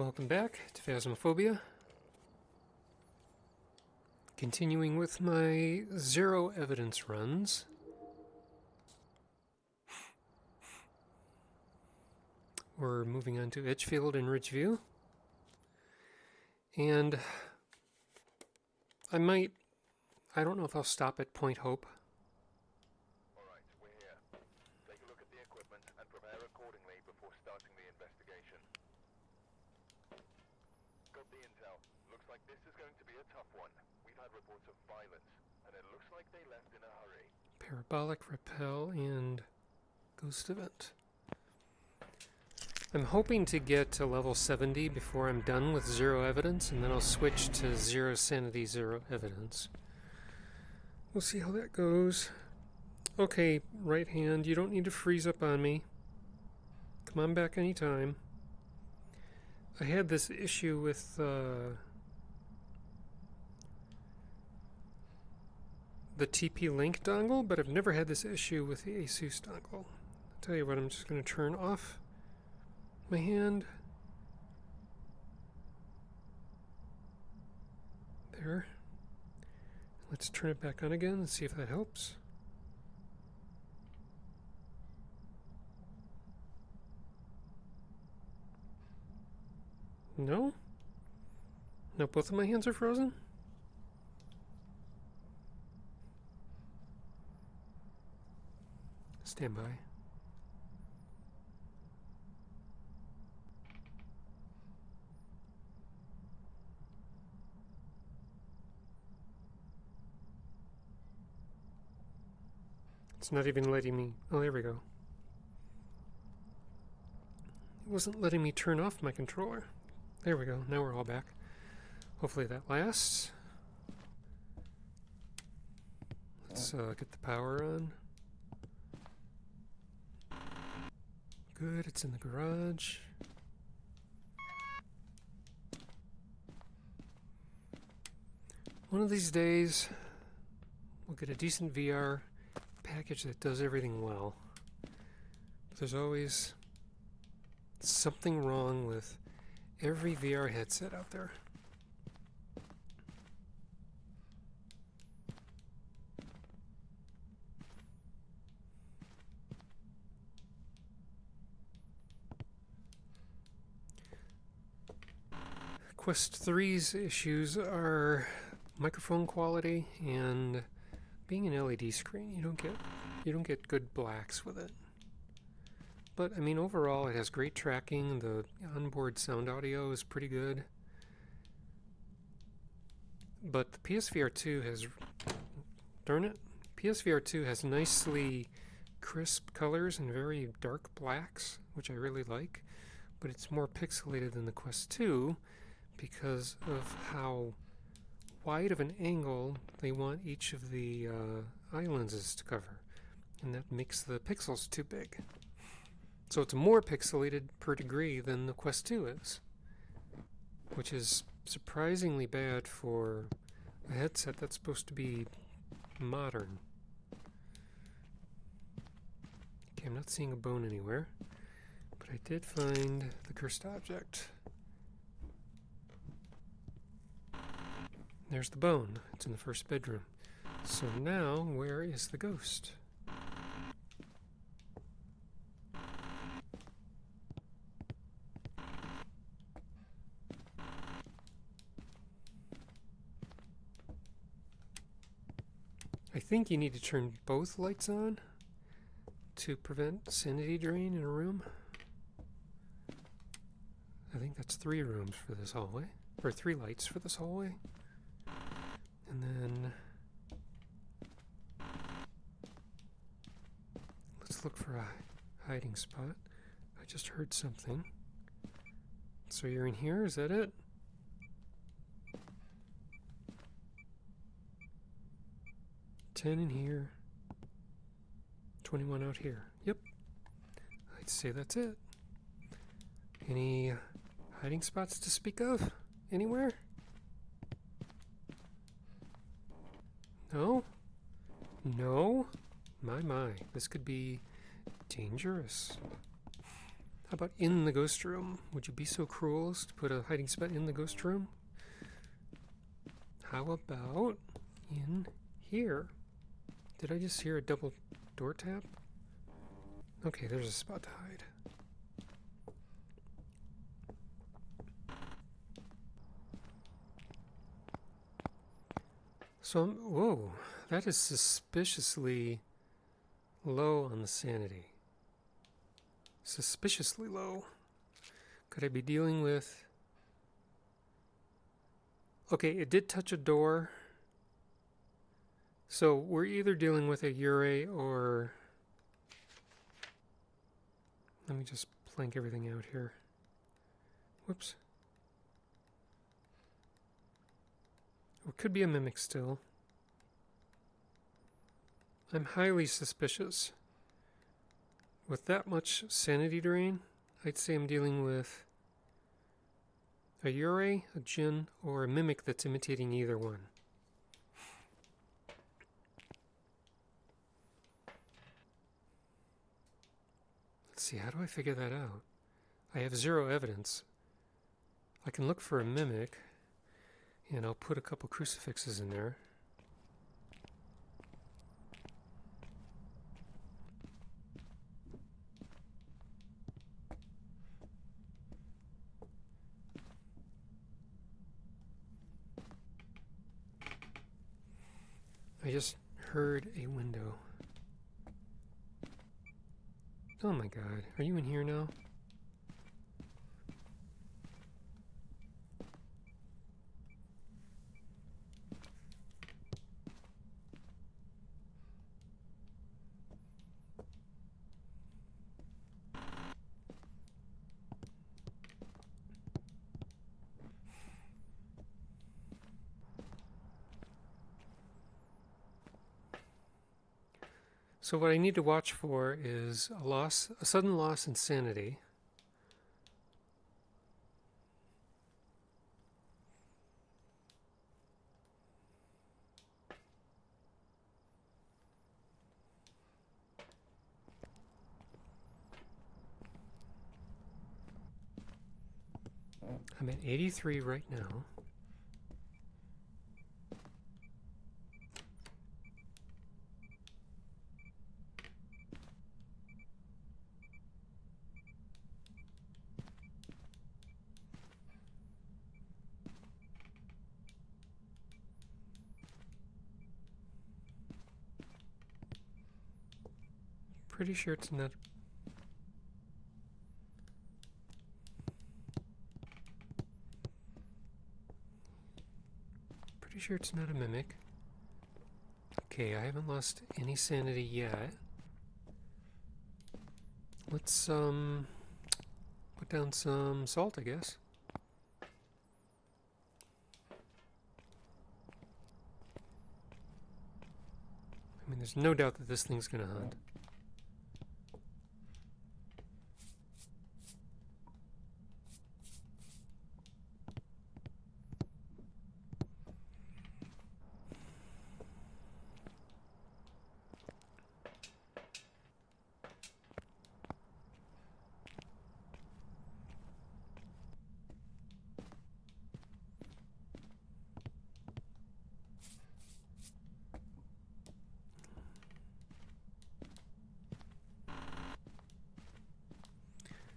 Welcome back to Phasmophobia. Continuing with my zero evidence runs. We're moving on to Edgefield and Ridgeview. And I don't know if I'll stop at Point Hope. Alright, we're here. Take a look at the equipment and prepare accordingly before starting the investigation. Got the intel. Looks like this is going to be a tough one. We've had reports of violence, and it looks like they left in a hurry. Parabolic Repel and Ghost Event. I'm hoping to get to level 70 before I'm done with zero evidence, and then I'll switch to zero sanity, zero evidence. We'll see how that goes. Okay, right hand, you don't need to freeze up on me. Come on back anytime. I had this issue with the TP-Link dongle, but I've never had this issue with the Asus dongle. I'll tell you what, I'm just going to turn off my hand. There. Let's turn it back on again and see if that helps. No? No, both of my hands are frozen? Stand by. It's not even letting me... Oh, there we go. It wasn't letting me turn off my controller. There we go. Now we're all back. Hopefully that lasts. Let's get the power on. Good, it's in the garage. One of these days, we'll get a decent VR package that does everything well. There's always something wrong with every VR headset out there. Quest 3's issues are microphone quality and being an LED screen. You don't get good blacks with it. But I mean, overall, it has great tracking. The onboard sound audio is pretty good. But the PSVR2 has, darn it, PSVR2 has nicely crisp colors and very dark blacks, which I really like. But it's more pixelated than the Quest 2 because of how wide of an angle they want each of the eye lenses to cover. And that makes the pixels too big. So it's more pixelated per degree than the Quest 2 is, which is surprisingly bad for a headset that's supposed to be modern. Okay, I'm not seeing a bone anywhere, but I did find the cursed object. There's the bone. It's in the first bedroom. So now, where is the ghost? I think you need to turn both lights on to prevent sanity drain in a room. I think that's 3 rooms for this hallway, or 3 lights for this hallway. And then let's look for a hiding spot. I just heard something. So you're in here, is that it? $10 in here, 21 out here. Yep, I'd say that's it. Any hiding spots to speak of? Anywhere? No? No? My, this could be dangerous. How about in the ghost room? Would you be so cruel as to put a hiding spot in the ghost room? How about in here? Did I just hear a double door tap? Okay, there's a spot to hide. So, whoa, that is suspiciously low on the sanity. Suspiciously low. Could I be dealing with... Okay, it did touch a door. So we're either dealing with a Yurei or... Let me just plank everything out here. Whoops. Or it could be a mimic still. I'm highly suspicious. With that much sanity drain, I'd say I'm dealing with a Yurei, a Jinn, or a mimic that's imitating either one. Let's see, how do I figure that out? I have zero evidence. I can look for a mimic, and I'll put a couple crucifixes in there. I just heard a window. Oh my god, are you in here now? So what I need to watch for is a sudden loss in sanity. I'm at 83 right now. Pretty sure it's not. Pretty sure it's not a mimic. Okay, I haven't lost any sanity yet. Let's put down some salt, I guess. I mean, there's no doubt that this thing's gonna hunt.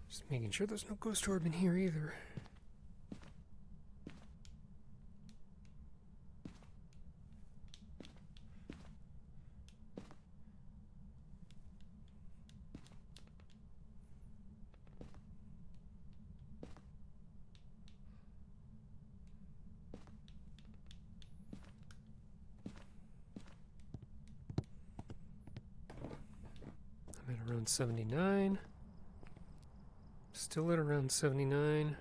Just making sure there's no ghost orb in here either. I'm at around 79. Still at around 79.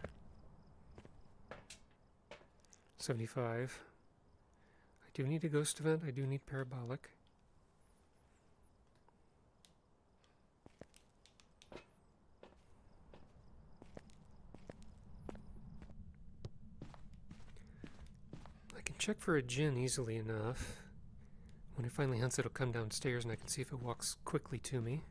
75. I do need a ghost event. I do need parabolic. I can check for a Jinn easily enough. When it finally hunts, it'll come downstairs and I can see if it walks quickly to me.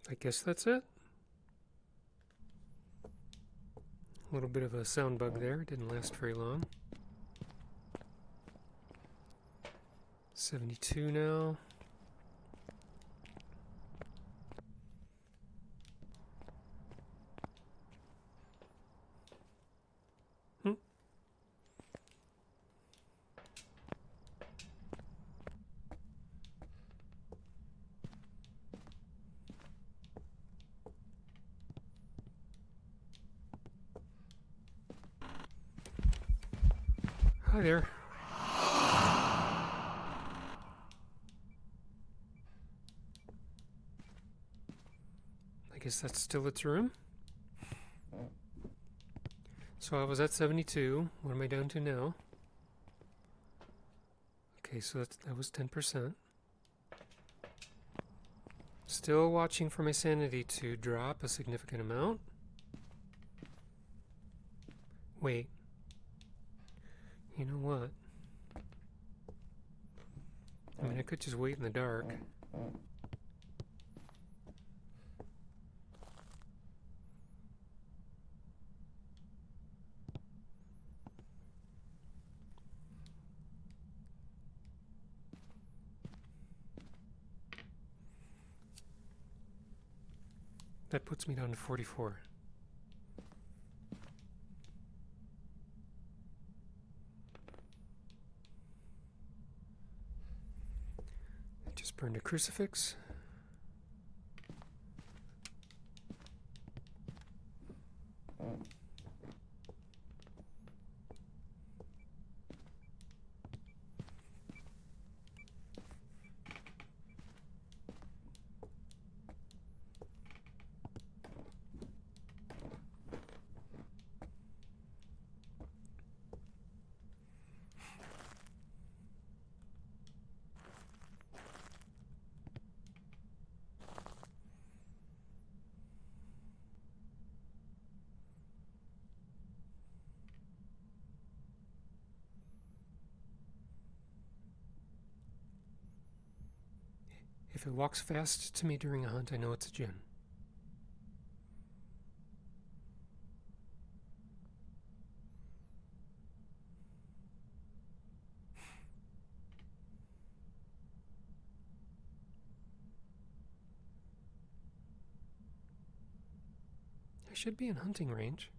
I guess that's it. A little bit of a sound bug there. Didn't last very long. 72 now. Hi there. I guess that's still its room. So I was at 72. What am I down to now? Okay, so that was 10%. Still watching for my sanity to drop a significant amount. Wait. You know what? I mean, I could just wait in the dark. That puts me down to 44. Just burned a crucifix. If it walks fast to me during a hunt, I know it's a Jinn. I should be in hunting range.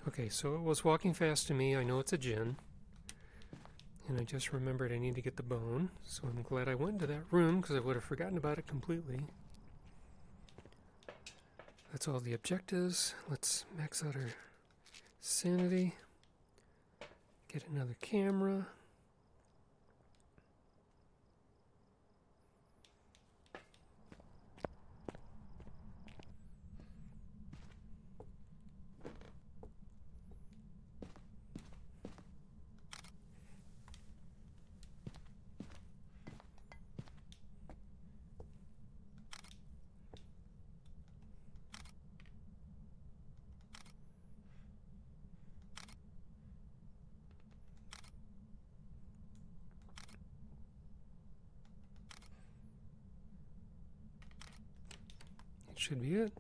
Okay, so it was walking fast to me. I know it's a Jinn. And I just remembered I need to get the bone. So I'm glad I went into that room because I would have forgotten about it completely. That's all the objectives. Let's max out our sanity. Get another camera. Should be it.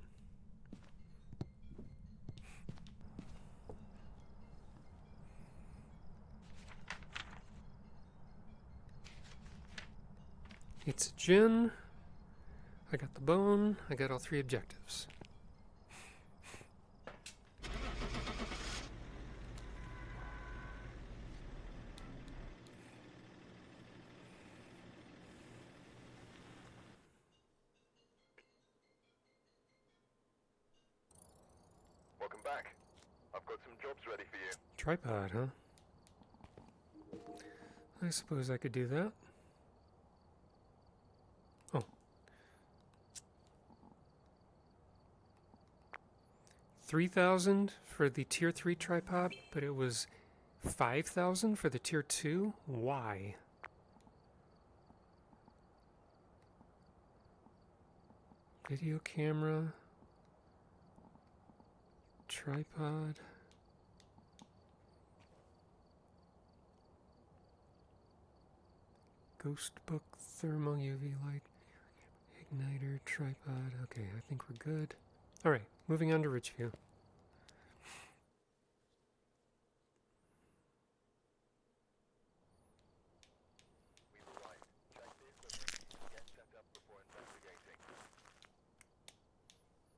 It's a Jinn. I got the bone. I got all 3 objectives. Welcome back. I've got some jobs ready for you. Tripod, huh? I suppose I could do that. Oh. 3,000 for the tier 3 tripod, but it was 5,000 for the tier 2? Why? Video camera, tripod. Ghost book, thermal UV light, igniter, tripod. Okay, I think we're good. Alright, moving on to Ridgeview. We've arrived. Check the equipment. Get set up before investigating.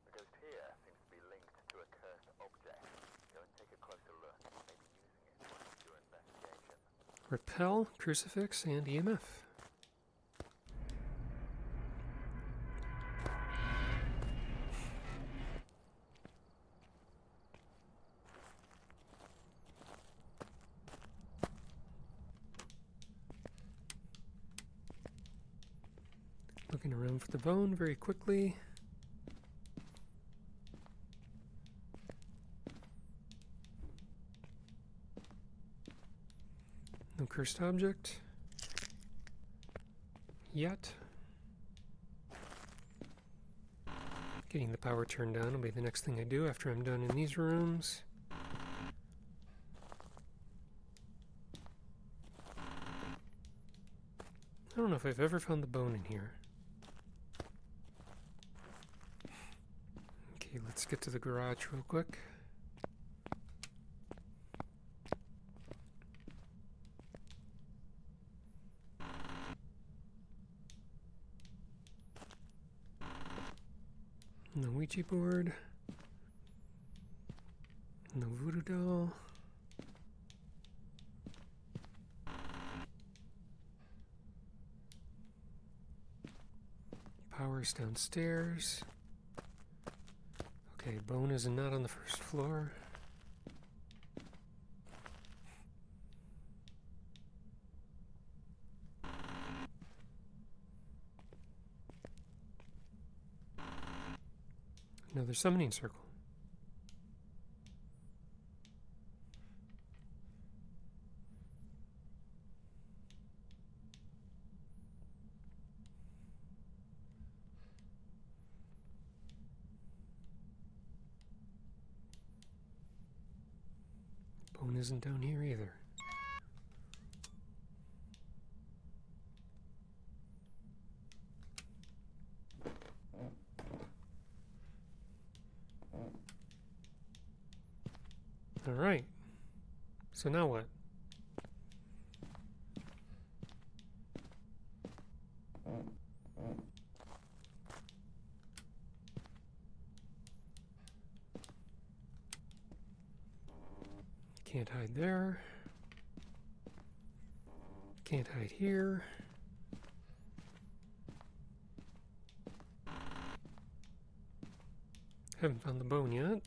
The ghost here seems to be linked to a cursed object. Go and take a closer look. Maybe using it to assist your investigation. Repel, crucifix, and EMF. Looking around for the bone very quickly. No cursed object. Yet. Getting the power turned down will be the next thing I do after I'm done in these rooms. I don't know if I've ever found the bone in here. Okay, let's get to the garage real quick. No Ouija board. No voodoo doll. Power's downstairs. Okay, bone is not on the first floor. Another summoning circle. Bone isn't down here either. All right. So now what? Can't hide there. Can't hide here. Haven't found the bone yet.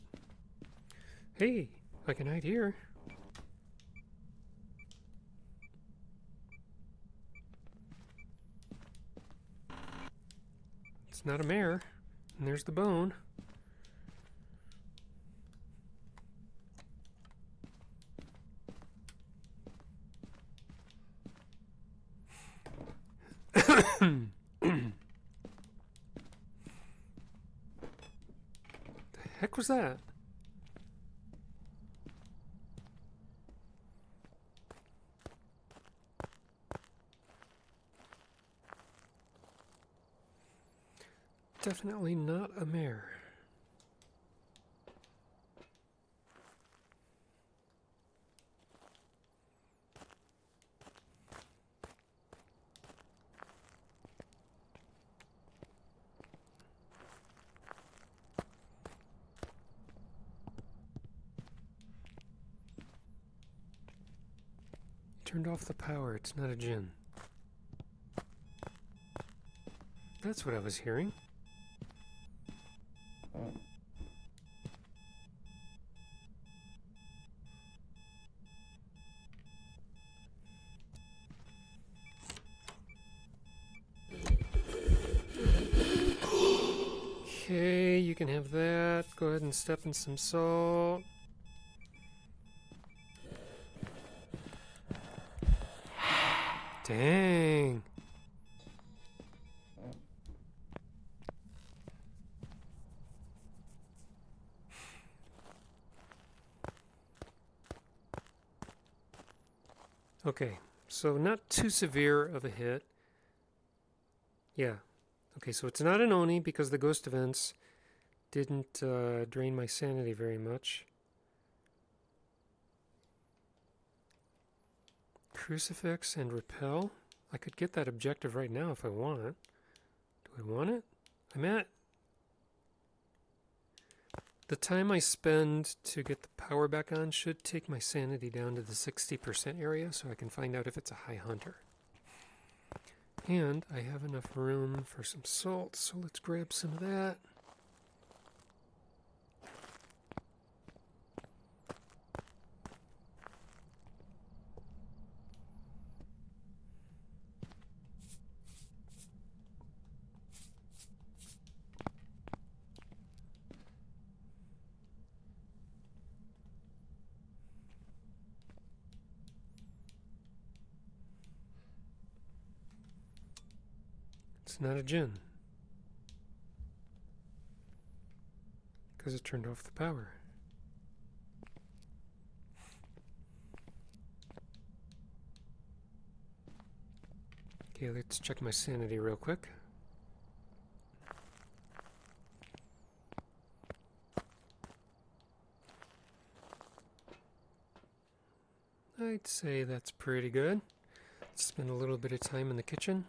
Hey, I can hide here. It's not a mare. And there's the bone. The heck was that? Definitely not a mare. Turned off the power. It's not a Jinn. That's what I was hearing. you can have that. Go ahead and step in some salt. Dang. Okay, so not too severe of a hit. Yeah. Okay, so it's not an Oni because the ghost events didn't drain my sanity very much. Crucifix and repel. I could get that objective right now if I want it. Do I want it? I'm at the time I spend to get the power back on should take my sanity down to the 60% area so I can find out if it's a high hunter. And I have enough room for some salt, so let's grab some of that. It's not a Jinn. Because it turned off the power. Okay, let's check my sanity real quick. I'd say that's pretty good. Let's spend a little bit of time in the kitchen.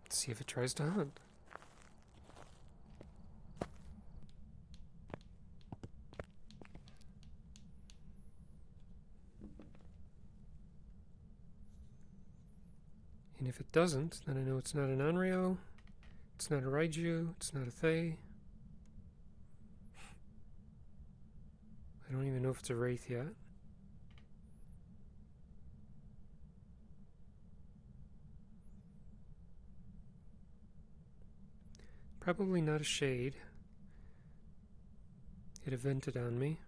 Let's see if it tries to hunt. And if it doesn't, then I know it's not an Onryo, it's not a Raiju, it's not a Thaye. I don't even know if it's a Wraith yet. Probably not a Shade. It evented on me.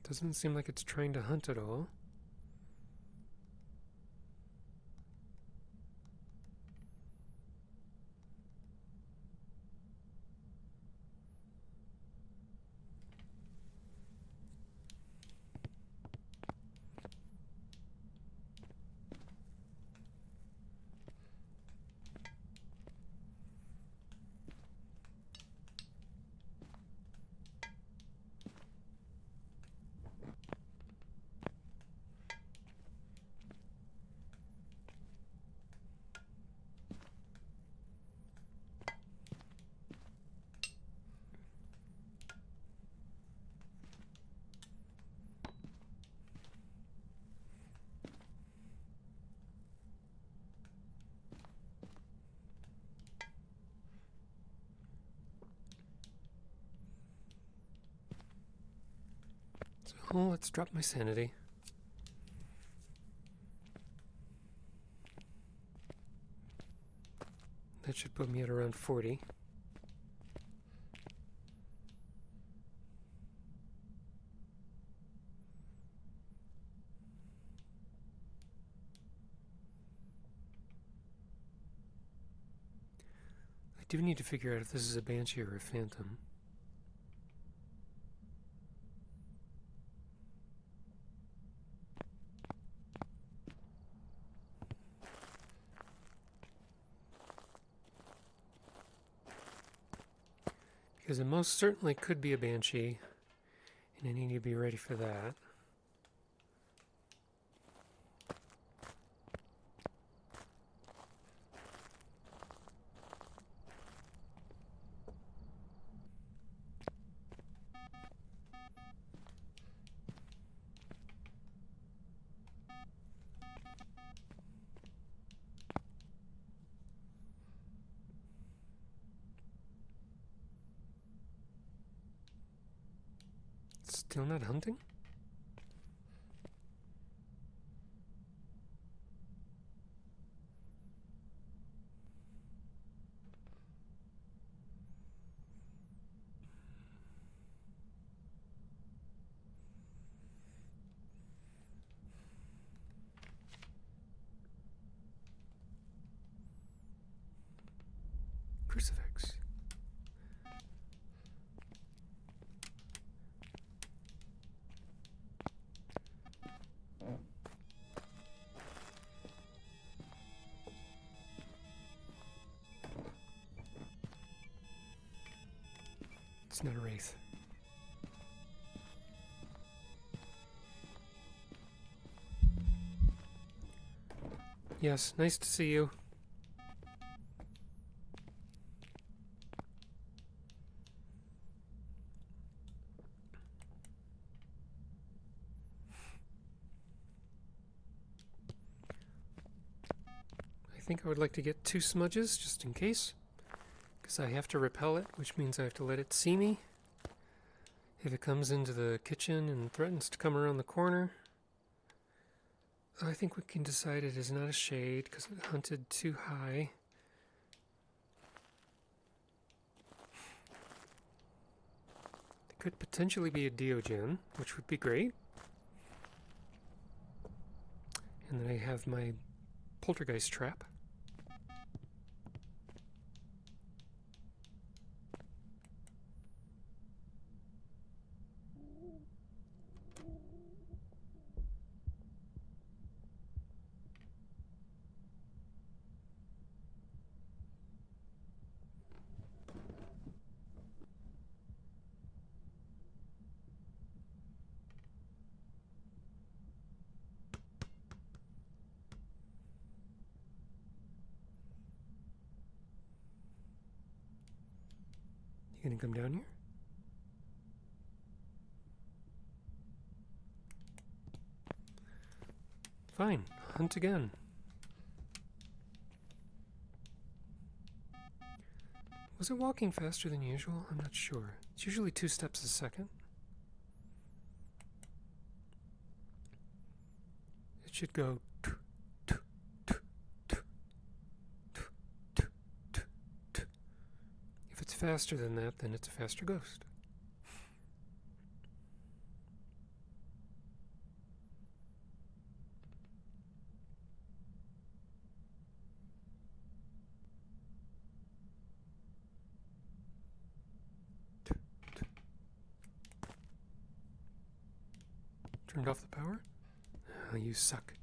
Doesn't seem like it's trying to hunt at all. So let's drop my sanity. That should put me at around 40. I do need to figure out if this is a Banshee or a Phantom. Because it most certainly could be a Banshee, and I need to be ready for that. Still not hunting? Crucifix. It's not a wraith. Yes, nice to see you. I think I would like to get 2 smudges, just in case. Because I have to repel it, which means I have to let it see me. If it comes into the kitchen and threatens to come around the corner, I think we can decide it is not a shade because it hunted too high. It could potentially be a Diogen, which would be great. And then I have my poltergeist trap. You gonna come down here? Fine, hunt again. Was it walking faster than usual? I'm not sure. It's usually 2 steps a second. It should go. If it's faster than that, then it's a faster ghost. Turned off the power? Oh, you suck.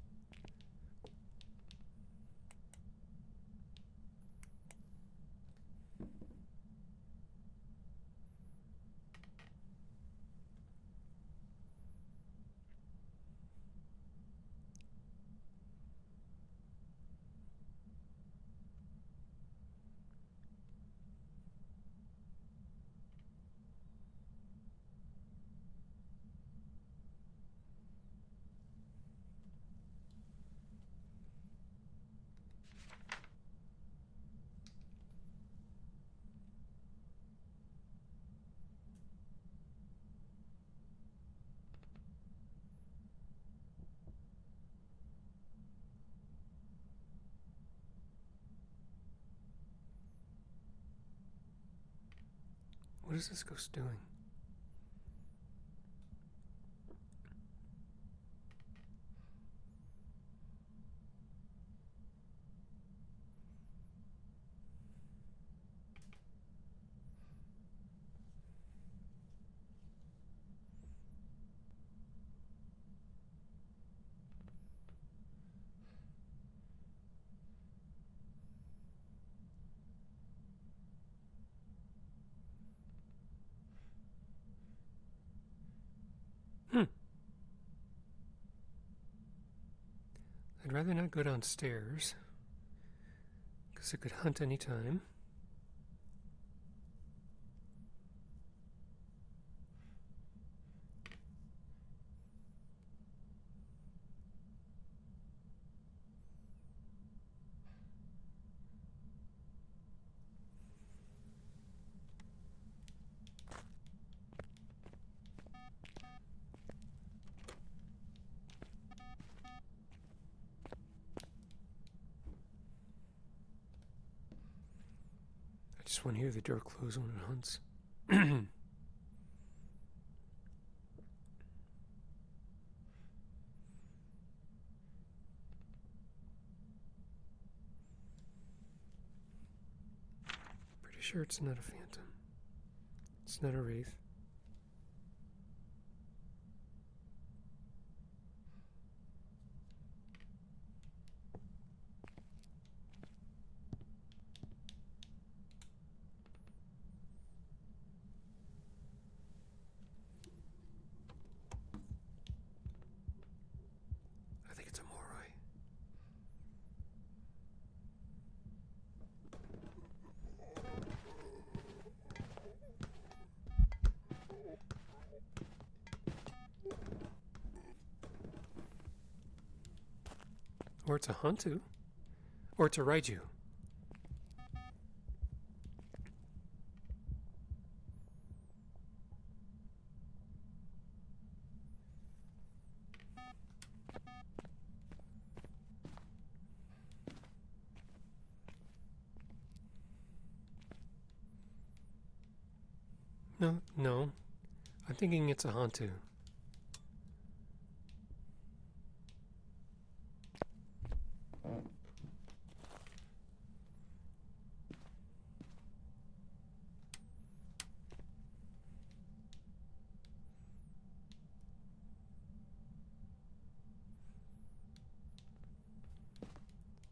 What is this ghost doing? I'd rather not go downstairs, because it could hunt any time. Just want to hear the door close when it hunts. Pretty sure it's not a phantom. It's not a wraith. I think it's a Moroi. Or it's a Hantu. Or it's a Raiju. No. I'm thinking it's a Hantu.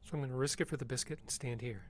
So I'm going to risk it for the biscuit and stand here.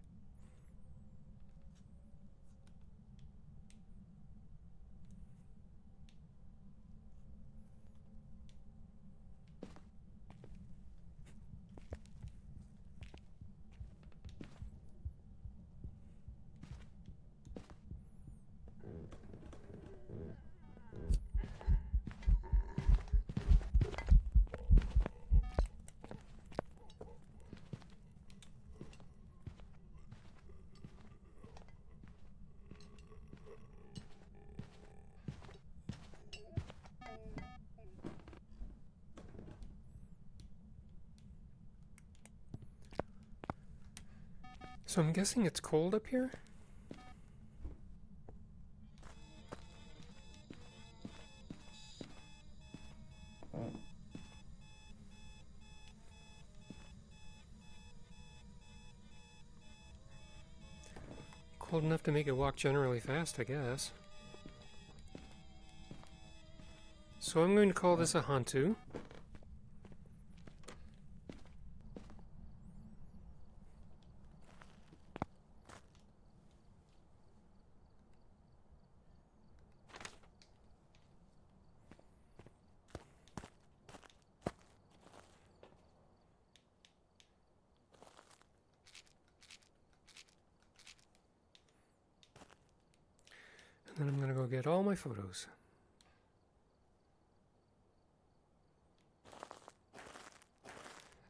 So I'm guessing it's cold up here? Cold enough to make it walk generally fast, I guess. So I'm going to call this a Hantu. And then I'm going to go get all my photos.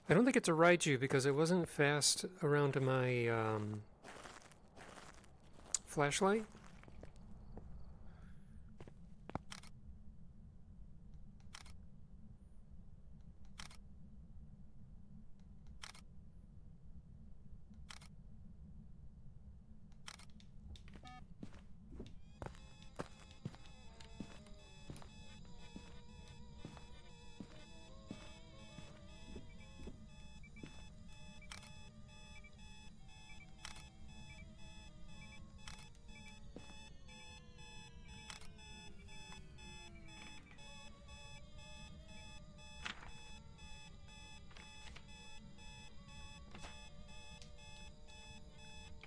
I don't think it's a Raiju because it wasn't fast around to my flashlight.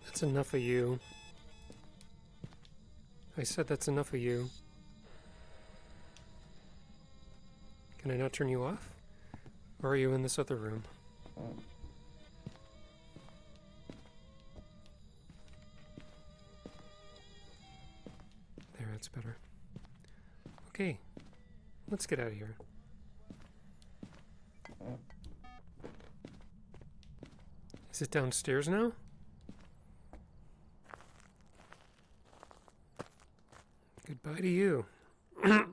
That's enough of you. I said that's enough of you. Can I not turn you off? Or are you in this other room? There, that's better. Okay, let's get out of here. Is it downstairs now? Goodbye to you. I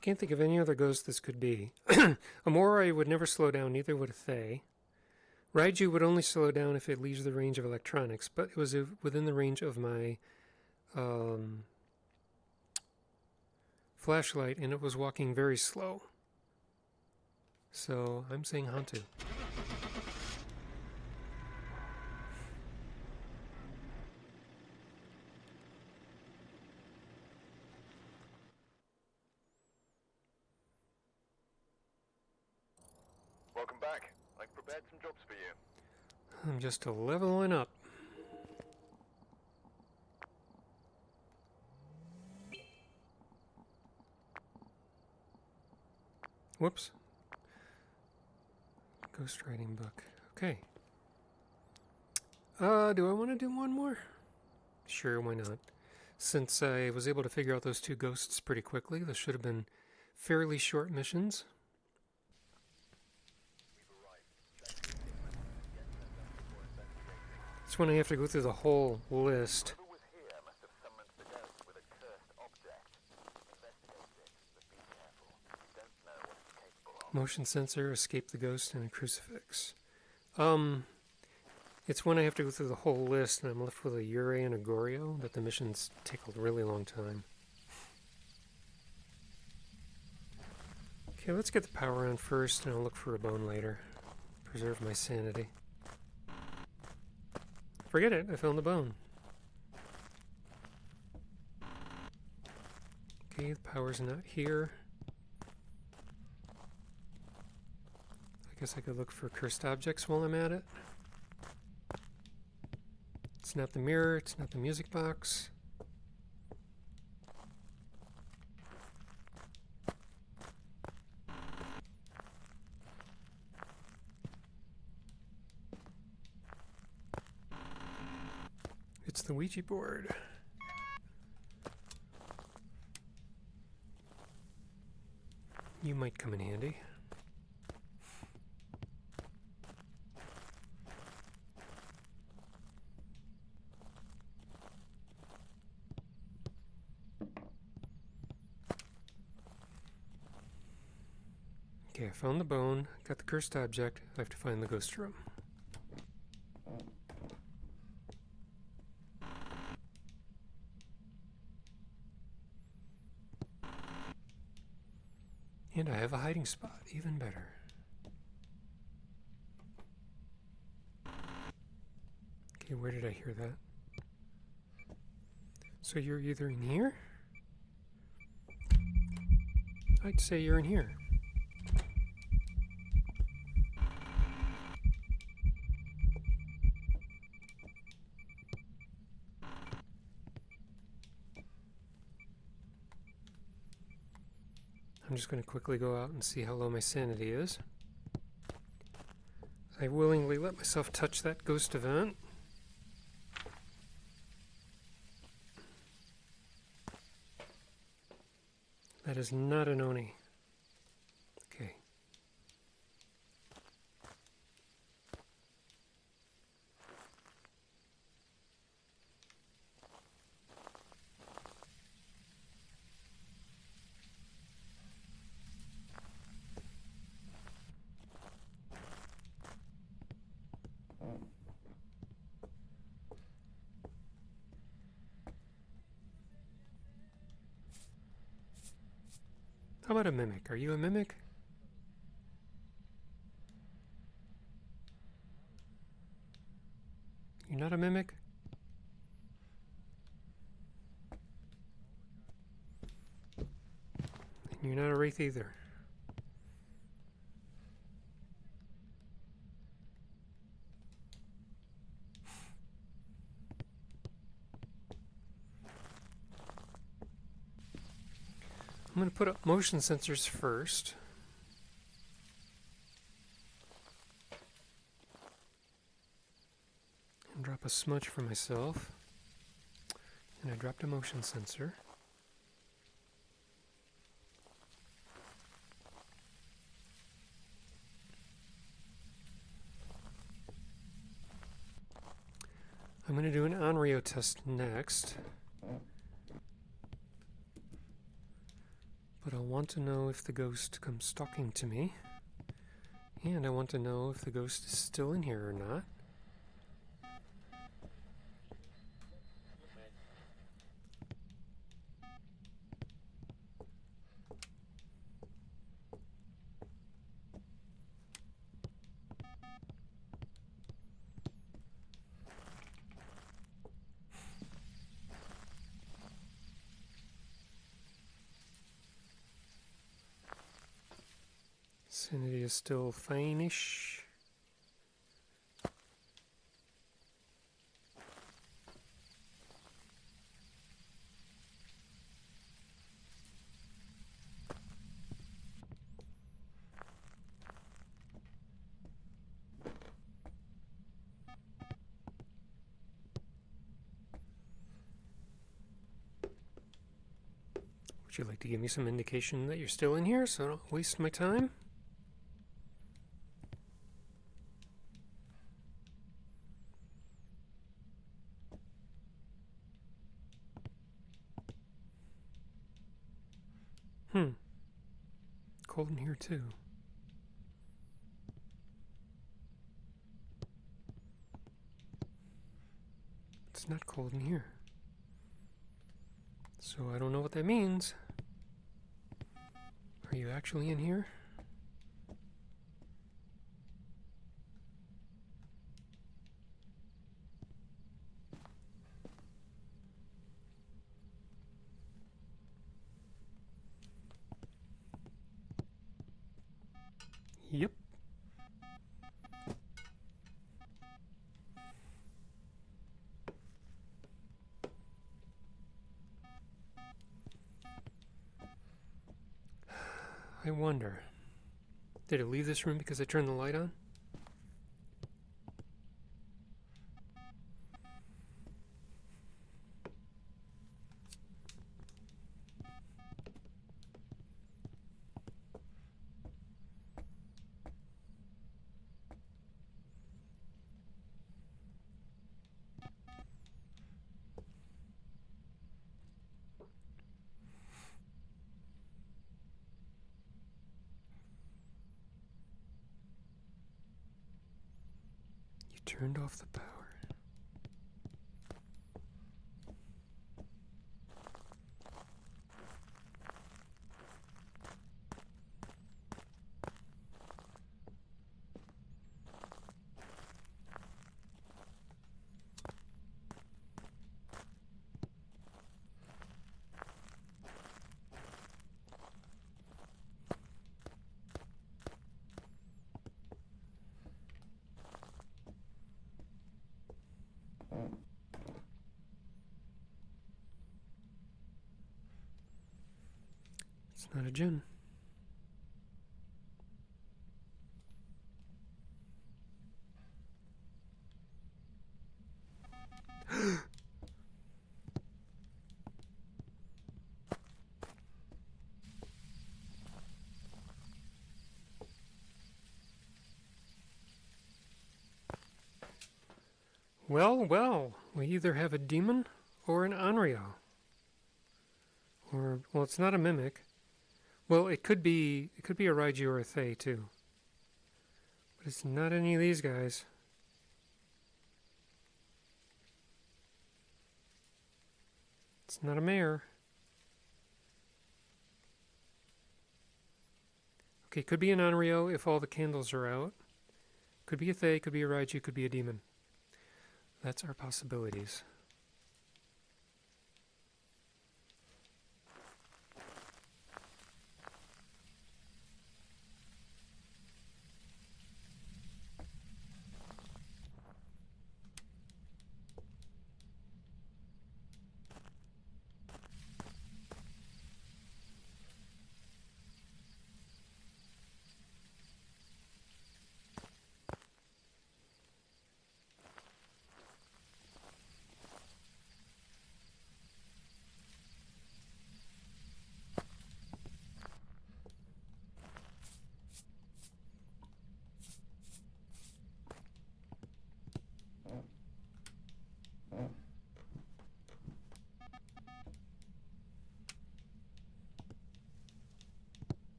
can't think of any other ghost this could be. A Moroi would never slow down, neither would a Thaye. Raiju would only slow down if it leaves the range of electronics, but it was within the range of my flashlight, and it was walking very slow. So I'm saying Hantu. Welcome back. I've prepared some jobs for you. I'm just leveling up. Whoops. Ghostwriting book. Okay. Do I want to do one more? Sure, why not? Since I was able to figure out those two ghosts pretty quickly, those should have been fairly short missions. It's when I have to go through the whole list. Whoever was here must have summoned the ghost with a cursed object. Investigate it, but be careful. You don't know what it's capable of. Motion sensor, escape the ghost, and a crucifix. It's when I have to go through the whole list and I'm left with a Yurei and a Onryo that the missions take a really long time. Okay, let's get the power on first and I'll look for a bone later. Preserve my sanity. Forget it, I found the bone. Okay, the power's not here. I guess I could look for cursed objects while I'm at it. It's not the mirror, it's not the music box. It's the Ouija board. You might come in handy. Okay, I found the bone, got the cursed object, I have to find the ghost room. And I have a hiding spot, even better. Okay, where did I hear that? So you're either in here? I'd say you're in here. I'm just going to quickly go out and see how low my sanity is. I willingly let myself touch that ghost event. That is not an Oni. Okay. How about a mimic? Are you a mimic? You're not a mimic? And you're not a wraith either. I'm going to put up motion sensors first. And drop a smudge for myself. And I dropped a motion sensor. I'm going to do an Onryo test next. But I'll want to know if the ghost comes stalking to me. And I want to know if the ghost is still in here or not. Sanity is still fine-ish. Would you like to give me some indication that you're still in here so I don't waste my time? Cold in here too. It's not cold in here. So I don't know what that means. Are you actually in here? Yep. I wonder, did it leave this room because I turned the light on? Turned off the power. It's not a Jinn. Well, well, we either have a demon or an Onryo. Or, well, it's not a mimic. Well, it could be a Raiju or a Thaye too. But it's not any of these guys. It's not a mare. Okay, could be an Onryo if all the candles are out. Could be a Thaye, could be a Raiju, could be a demon. That's our possibilities.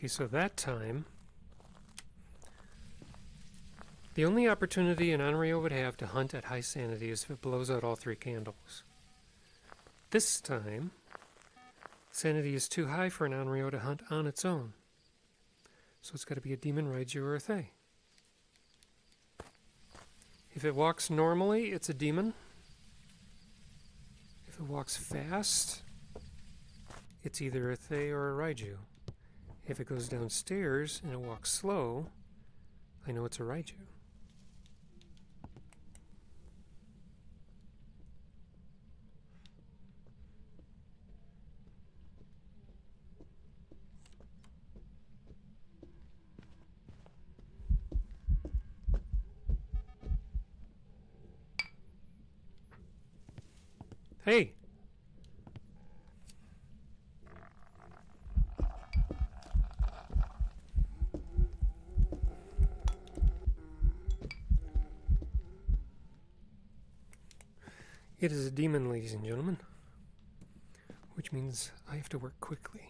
Okay, so that time, the only opportunity an Onryo would have to hunt at high sanity is if it blows out all 3 candles. This time, sanity is too high for an Onryo to hunt on its own. So it's got to be a demon, Raiju, or a Thaye. If it walks normally, it's a demon. If it walks fast, it's either a Thaye or a Raiju. If it goes downstairs and it walks slow, I know it's a Raiju. Hey! It is a demon, ladies and gentlemen, which means I have to work quickly.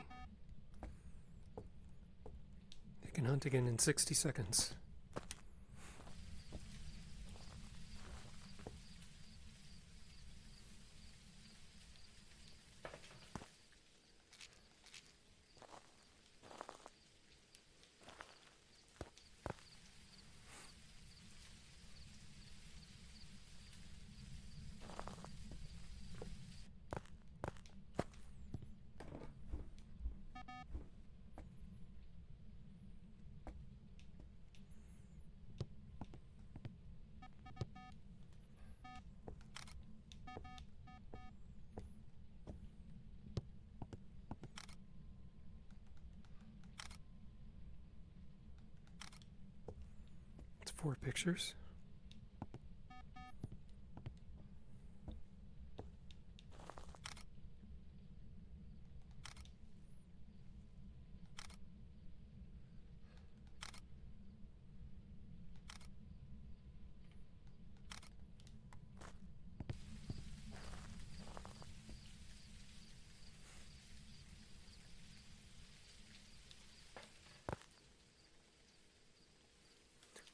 It can hunt again in 60 seconds. It's 4 pictures.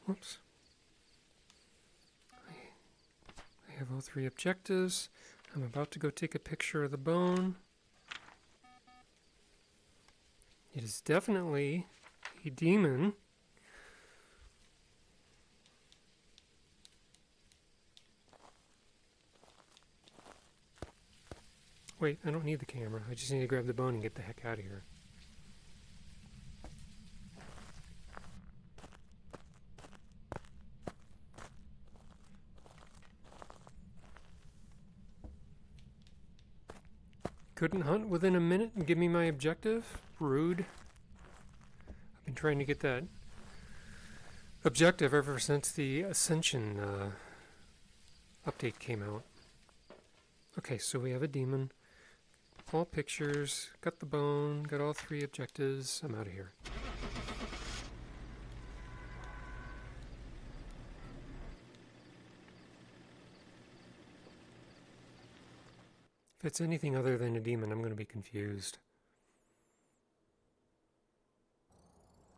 Whoops. I have all 3 objectives. I'm about to go take a picture of the bone. It is definitely a demon. Wait, I don't need the camera. I just need to grab the bone and get the heck out of here. Couldn't hunt within a minute and give me my objective? Rude. I've been trying to get that objective ever since the Ascension update came out. Okay, so we have a demon. All pictures. Got the bone. Got all 3 objectives. I'm out of here. If it's anything other than a demon, I'm going to be confused.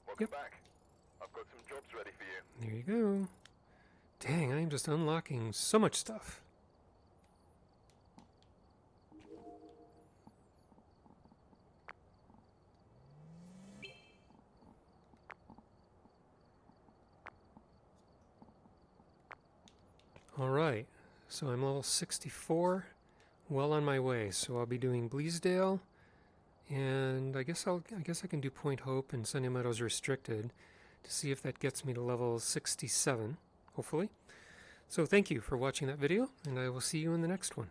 Welcome back. I've got some jobs ready for you. There you go. Dang, I am just unlocking so much stuff. Alright, so I'm level 64. Well on my way, so I'll be doing Bleasdale, and I guess I can do Point Hope and Sunny Meadows Restricted to see if that gets me to level 67, hopefully. So thank you for watching that video, and I will see you in the next one.